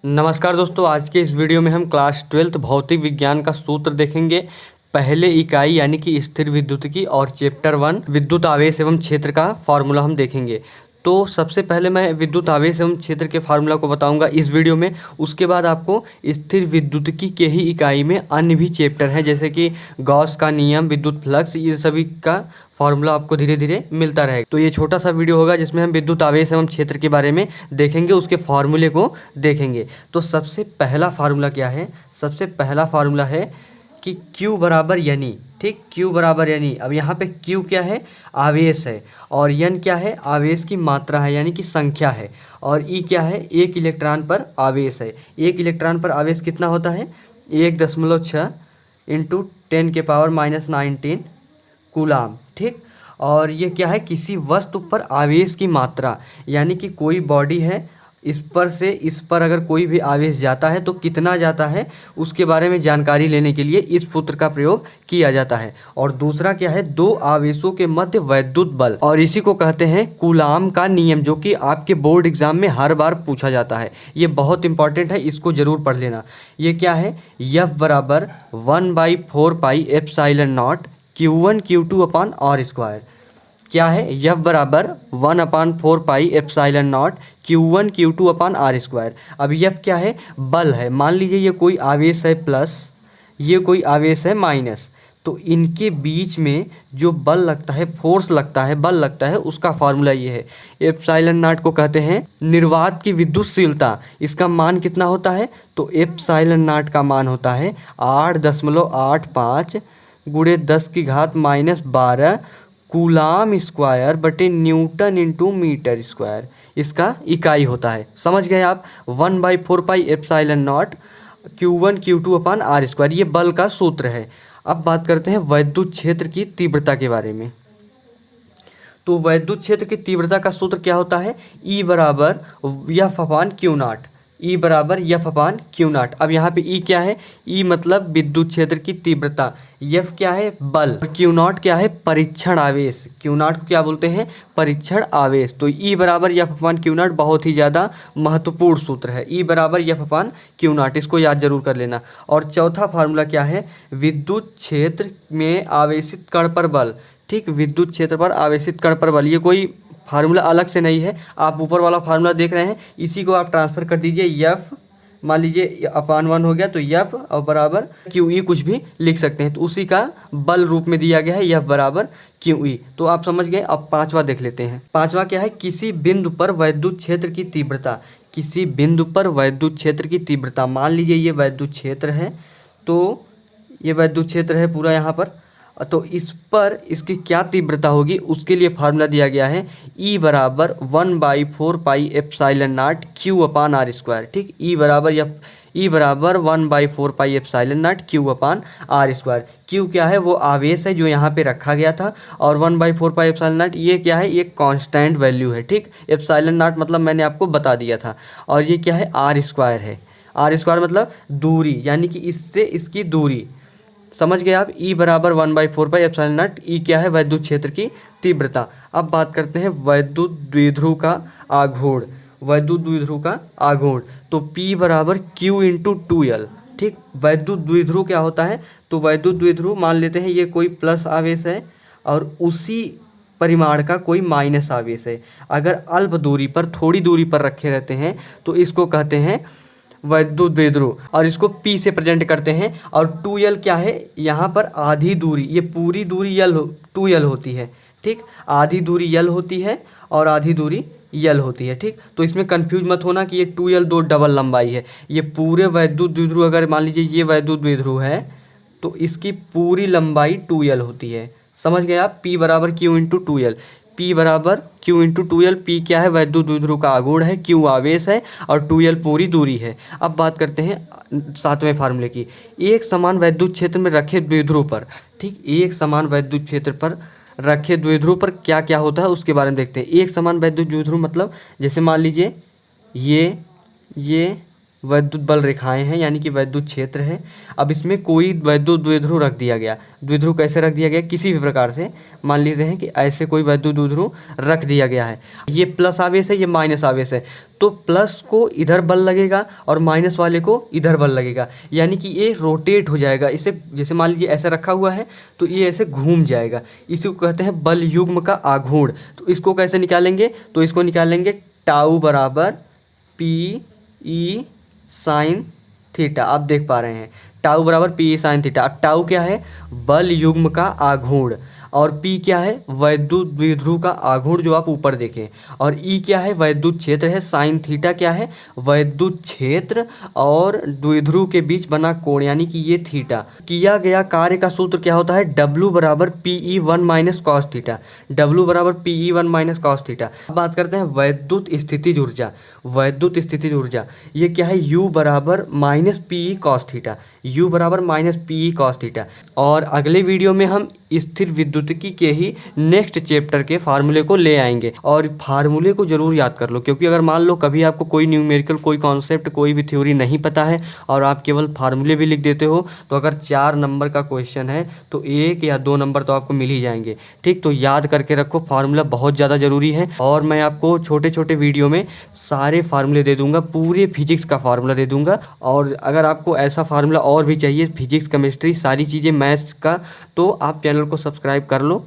नमस्कार दोस्तों, आज के इस वीडियो में हम क्लास 12 भौतिक विज्ञान का सूत्र देखेंगे। पहले इकाई यानी कि स्थिर विद्युत की और चैप्टर 1 विद्युत आवेश एवं क्षेत्र का फार्मूला हम देखेंगे। तो सबसे पहले मैं विद्युत आवेश एवं क्षेत्र के फार्मूला को बताऊंगा इस वीडियो में। उसके बाद आपको स्थिर विद्युतिकी के ही इकाई में अन्य भी चैप्टर हैं, जैसे कि गॉस का नियम, विद्युत फ्लक्स, ये सभी का फार्मूला आपको धीरे धीरे मिलता रहेगा। तो ये छोटा सा वीडियो होगा जिसमें हम विद्युत आवेश एवं क्षेत्र के बारे में देखेंगे, उसके फार्मूले को देखेंगे। तो सबसे पहला फार्मूला क्या है? सबसे पहला फार्मूला है कि Q बराबर यानी, ठीक, Q बराबर यानी, अब यहाँ पे Q क्या है? आवेश है, और N क्या है? आवेश की मात्रा है यानी कि संख्या है, और E क्या है? एक इलेक्ट्रॉन पर आवेश है। एक इलेक्ट्रॉन पर आवेश कितना होता है? 1.6 इंटू 10⁻⁻19 कूलाम, ठीक। और ये क्या है? किसी वस्तु पर आवेश की मात्रा, यानी कि कोई बॉडी है, इस पर से इस पर अगर कोई भी आवेश जाता है तो कितना जाता है, उसके बारे में जानकारी लेने के लिए इस सूत्र का प्रयोग किया जाता है। और दूसरा क्या है? दो आवेशों के मध्य वैद्युत बल, और इसी को कहते हैं कूलाम का नियम, जो कि आपके बोर्ड एग्जाम में हर बार पूछा जाता है। ये बहुत इंपॉर्टेंट है, इसको जरूर पढ़ लेना। ये क्या है? F बराबर 1/4πε0 Q1 Q2 अपान R स्क्वायर। क्या है? F बराबर 1/4πε0 Q1 Q2 अपान R स्क्वायर। अब F क्या है? बल है। मान लीजिए ये कोई आवेश है प्लस, ये कोई आवेश है माइनस, तो इनके बीच में जो बल लगता है, फोर्स लगता है, बल लगता है, उसका फार्मूला ये है। एप्सिलॉन को कहते हैं निर्वात की विद्युतशीलता। इसका मान कितना होता है? तो एप्सिलॉन का मान होता है 8.85 गुणे 10⁻⁻12 कूलाम स्क्वायर बटे न्यूटन इंटू मीटर स्क्वायर, इसका इकाई होता है। समझ गए आप? 1/4πε0 Q1 Q2 अपान R स्क्वायर, ये बल का सूत्र है। अब बात करते हैं वैद्युत क्षेत्र की तीव्रता के बारे में। तो वैद्युत क्षेत्र की तीव्रता का सूत्र क्या होता है? E बराबर F अपान Q0। E बराबर F अपान Q0। अब यहाँ पे E क्या है? E मतलब विद्युत क्षेत्र की तीव्रता, F क्या है? बल, Q0 क्या है? परीक्षण आवेश। Q0 को क्या बोलते हैं? परीक्षण आवेश। तो E बराबर F अपान Q0 बहुत ही ज़्यादा महत्वपूर्ण सूत्र है। E बराबर F अपान Q0, इसको याद जरूर कर लेना। और चौथा फार्मूला क्या है? विद्युत क्षेत्र में आवेशित कण पर बल, ठीक, विद्युत क्षेत्र पर आवेशित कण पर बल। ये कोई फार्मूला अलग से नहीं है, आप ऊपर वाला फार्मूला देख रहे हैं, इसी को आप ट्रांसफर कर दीजिए। F मान लीजिए अपान 1 हो गया, तो F और बराबर QE कुछ भी लिख सकते हैं, तो उसी का बल रूप में दिया गया है F बराबर QE। तो आप समझ गए। अब पांचवा देख लेते हैं। पांचवा क्या है? किसी बिंदु पर वैद्युत क्षेत्र की तीव्रता। किसी बिंदु पर वैद्युत क्षेत्र की तीव्रता, मान लीजिए ये वैद्युत क्षेत्र है, तो ये वैद्युत क्षेत्र है पूरा यहाँ पर, तो इस पर इसकी क्या तीव्रता होगी, उसके लिए फार्मूला दिया गया है E बराबर 1/4πε0 Q अपान R स्क्वायर, ठीक। E बराबर 1/4πε0 Q अपान R स्क्वायर। Q क्या है? वो आवेश है जो यहाँ पे रखा गया था, और 1/4πε0 ये क्या है? ये कांस्टेंट वैल्यू है, ठीक। एप्सिलॉन मतलब मैंने आपको बता दिया था। और ये क्या है? R स्क्वायर है। R स्क्वायर मतलब दूरी, यानी कि इससे इसकी दूरी। समझ गए आप? E बराबर 1/4πε0। E क्या है? वैद्युत क्षेत्र की तीव्रता। अब बात करते हैं वैद्युत द्विध्रुव का आघूर्ण। वैद्युत द्विध्रुव का आघूर्ण, तो P बराबर Q इंटू 2L, ठीक। वैद्युत द्विध्रुव क्या होता है? तो वैद्युत द्विध्रुव मान लेते हैं ये कोई प्लस आवेश है और उसी परिमाण का कोई माइनस आवेश है। अगर अल्प दूरी पर, थोड़ी दूरी पर रखे रहते हैं तो इसको कहते हैं वैद्युत द्विध्रुव, और इसको P से प्रेजेंट करते हैं। और 2L क्या है? यहाँ पर आधी दूरी, ये पूरी दूरी 2L होती है, ठीक। आधी दूरी L होती है और आधी दूरी L होती है, ठीक। तो इसमें कंफ्यूज मत होना कि ये 2L दो डबल लंबाई है। ये पूरे वैद्युत द्विध्रुव, अगर मान लीजिए ये वैद्युत द्विध्रुव है तो इसकी पूरी लंबाई 2L होती है। समझ गए आप? P बराबर Q इंटू 2L। P बराबर Q इंटू 2L। P क्या है? वैद्युत द्विध्रुव का आघूर्ण है, Q आवेश है, और 2L पूरी दूरी है। अब बात करते हैं सातवें फार्मूले की। एक समान वैद्युत क्षेत्र में रखे द्विध्रुव पर, ठीक, एक समान वैद्युत क्षेत्र पर रखे द्विध्रुव पर क्या क्या होता है उसके बारे में देखते हैं। एक समान वैद्युत द्विध्रुव मतलब, जैसे मान लीजिए ये वैद्युत बल रेखाएं हैं यानी कि वैद्युत क्षेत्र है। अब इसमें कोई वैद्युत द्विध्रुव रख दिया गया। द्विध्रुव कैसे रख दिया गया? किसी भी प्रकार से मान लेते हैं कि ऐसे कोई वैद्युत द्विध्रुव रख दिया गया है। ये प्लस आवेश है, ये माइनस आवेश है, तो प्लस को इधर बल लगेगा और माइनस वाले को इधर बल लगेगा, यानी कि ये रोटेट हो जाएगा। इसे जैसे मान लीजिए ऐसे रखा हुआ है तो ये ऐसे घूम जाएगा। इसी को कहते हैं बल युग्म का आघूर्ण। तो इसको कैसे निकालेंगे? तो इसको निकालेंगे टाउ बराबर पी ई साइन थीटा। आप देख पा रहे हैं टाउ बराबर पी ई साइन थीटा। अब टाउ क्या है? बल युग्म का आघूर्ण, और पी क्या है? वैद्युत द्विध्रुव का आघूर्ण जो आप ऊपर देखें, और ई क्या है? वैद्युत क्षेत्र है। साइन थीटा क्या है? वैद्युत क्षेत्र और द्विध्रुव के बीच बना कोण, यानी कि ये थीटा। किया गया कार्य का सूत्र क्या होता है? W बराबर P E one minus cos theta. W बराबर P E one minus cos theta. अब बात करते हैं वैद्युत स्थितिज ऊर्जा। वैद्युत स्थितिज ऊर्जा ये क्या है? U बराबर minus P E cos theta. U बराबर minus P E cos theta. और अगले वीडियो में हम स्थिर विद्युतिकी के ही नेक्स्ट चैप्टर के फार्मूले को ले आएंगे, और फार्मूले को जरूर याद कर लो, क्योंकि अगर मान लो कभी आपको कोई न्यूमेरिकल, कोई कॉन्सेप्ट, कोई भी थ्योरी नहीं पता है और आप केवल फार्मूले भी लिख देते हो, तो अगर 4 नंबर का क्वेश्चन है तो 1 या 2 नंबर तो आपको मिल ही जाएंगे। ठीक, तो याद करके रखो, फार्मूला बहुत ज़्यादा ज़रूरी है। और मैं आपको छोटे छोटे वीडियो में सारे फार्मूले दे दूंगा, पूरे फिजिक्स का फार्मूला दे दूंगा। और अगर आपको ऐसा फार्मूला और भी चाहिए, फिजिक्स, केमिस्ट्री, सारी चीज़ें, मैथ्स का, तो आप चैनल को सब्सक्राइब कर लो।